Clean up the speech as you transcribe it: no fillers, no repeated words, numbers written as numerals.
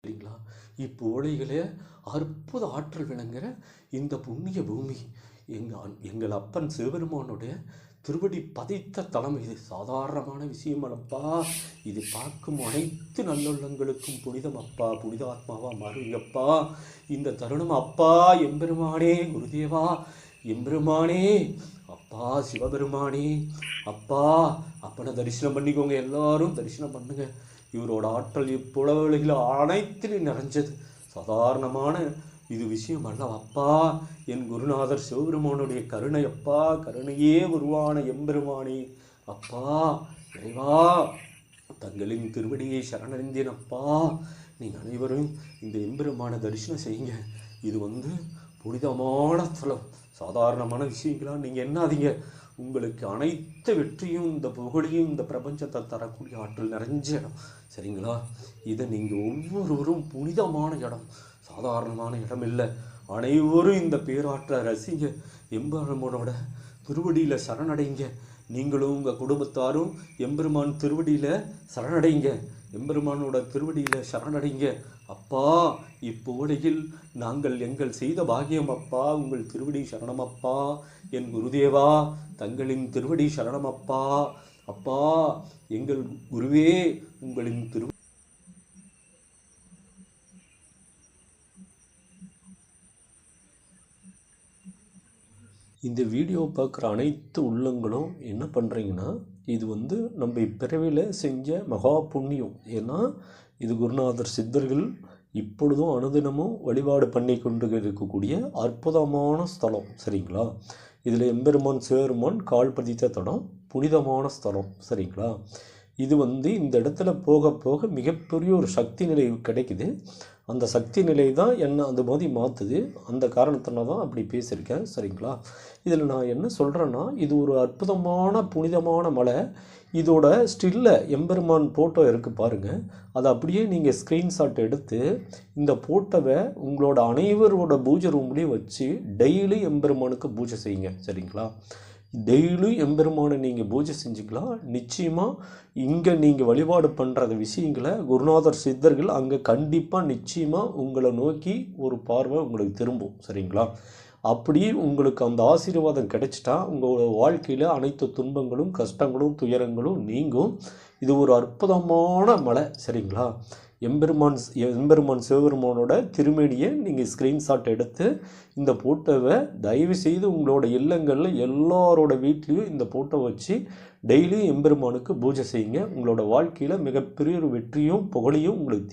சரிங்களா? இப்போழைகளே அற்புத ஆற்றல் விளங்குகிற இந்த புண்ணிய பூமி எங்கள் அப்பன் சிவபெருமானுடைய திருவடி பதித்த தலம். இது சாதாரணமான விஷயம் அல்லப்பா. இது பார்க்கும் அனைத்து நல்லுள்ளங்களுக்கும் புனிதம் அப்பா, புனித ஆத்மாவா மாறுவீங்கப்பா. இந்த தருணம் அப்பா எம்பெருமானே, குருதேவா எம்பெருமானே, அப்பா சிவபெருமானே, அப்பா அப்பனை தரிசனம் பண்ணிக்கோங்க. எல்லாரும் தரிசனம் பண்ணுங்க. இவரோட ஆற்றல் இப்புலவெளிகள் அனைத்திலும் நிறைஞ்சது. சாதாரணமான இது விஷயம் அல்ல அப்பா. என் குருநாதர் சிவபெருமானுடைய கருணை அப்பா, கருணையே உருவான எம்பெருமானே அப்பா, இறைவா தங்களின் திருவடியை சரணடைந்தேன் அப்பா. நீங்கள் அனைவரும் இந்த எம்பெருமான தரிசனம் செய்யுங்க. இது புனிதமான ஸ்தலம், சாதாரணமான விஷயங்களா நீங்கள் என்னாதீங்க. உங்களுக்கு அனைத்து வெற்றியும் இந்த புகழையும் இந்த பிரபஞ்சத்தை தரக்கூடிய ஆற்றல் நிறைஞ்ச இடம், சரிங்களா? இதை நீங்கள் ஒவ்வொருவரும் புனிதமான இடம், சாதாரணமான இடம் இல்லை. அனைவரும் இந்த பேராற்றை ரசிங்க. எம்பெருமானோட திருவடியில் சரணடைங்க. நீங்களும் உங்கள் குடும்பத்தாரும் எம்பெருமான் திருவடியில் சரணடைங்க. எம்பெருமானோட திருவடியில் சரணடைங்க. அப்பா இப்போடையில் நாங்கள் எங்கள் செய்த பாகியம் அப்பா, உங்கள் திருவடி சரணமப்பா. என் குருதேவா தங்களின் திருவடி சரணமப்பா. அப்பா எங்கள் குருவே உங்களின் இந்த வீடியோ பார்க்குற அனைத்து உள்ளங்களும் என்ன பண்ணுறீங்கன்னா, இது நம்ம இப்பிறவியில் செஞ்ச மகா புண்ணியம். ஏன்னா இது குருநாதர் சித்தர்கள் இப்பொழுதும் அனுதினமும் வழிபாடு பண்ணி கொண்டு இருக்கக்கூடிய அற்புதமான ஸ்தலம், சரிங்களா? இதில் எம்பெருமான் சிவபெருமான் கால் பதித்த தடம், புனிதமான ஸ்தலம், சரிங்களா? இது இந்த இடத்துல போக போக மிகப்பெரிய ஒரு சக்தி நிலை கிடைக்குது. அந்த சக்தி நிலை தான் என்ன அந்த மாதிரி மாற்றுது. அந்த காரணத்தினால தான் அப்படி பேசியிருக்கேன், சரிங்களா? இதில் நான் என்ன சொல்கிறேன்னா, இது ஒரு அற்புதமான புனிதமான மலை. இதோட ஸ்டில்ல எம்பெருமான் ஃபோட்டோ இருக்குது பாருங்கள். அதை அப்படியே நீங்கள் ஸ்க்ரீன்ஷாட் எடுத்து இந்த ஃபோட்டோவை உங்களோட அனைவரோட பூஜை ரூம்லேயும் வச்சு டெய்லி எம்பெருமானுக்கு பூஜை செய்யுங்க, சரிங்களா? டெய்லி எம்பெருமானை நீங்கள் பூஜை செஞ்சுக்கலாம். நிச்சயமாக இங்கே நீங்கள் வழிபாடு பண்ணுற விஷயங்களை குருநாதர் சித்தர்கள் அங்கே கண்டிப்பாக நிச்சயமாக உங்களை நோக்கி ஒரு பார்வை உங்களுக்கு திரும்பும், சரிங்களா? அப்படி உங்களுக்கு அந்த ஆசீர்வாதம் கிடைச்சிட்டா உங்களோட வாழ்க்கையில் அனைத்து துன்பங்களும் கஷ்டங்களும் துயரங்களும் நீங்கும். இது ஒரு அற்புதமான மலை, சரிங்களா? எம்பெருமான் சிவபெருமானோட திருமேனியை நீங்கள் ஸ்க்ரீன்ஷாட் எடுத்து இந்த ஃபோட்டோவை தயவுசெய்து உங்களோட இல்லங்களில் எல்லாரோட வீட்லேயும் இந்த ஃபோட்டோ வச்சு டெய்லியும் எம்பெருமானுக்கு பூஜை செய்யுங்க. உங்களோட வாழ்க்கையில் மிகப்பெரிய ஒரு வெற்றியும் புகழையும் உங்களுக்கு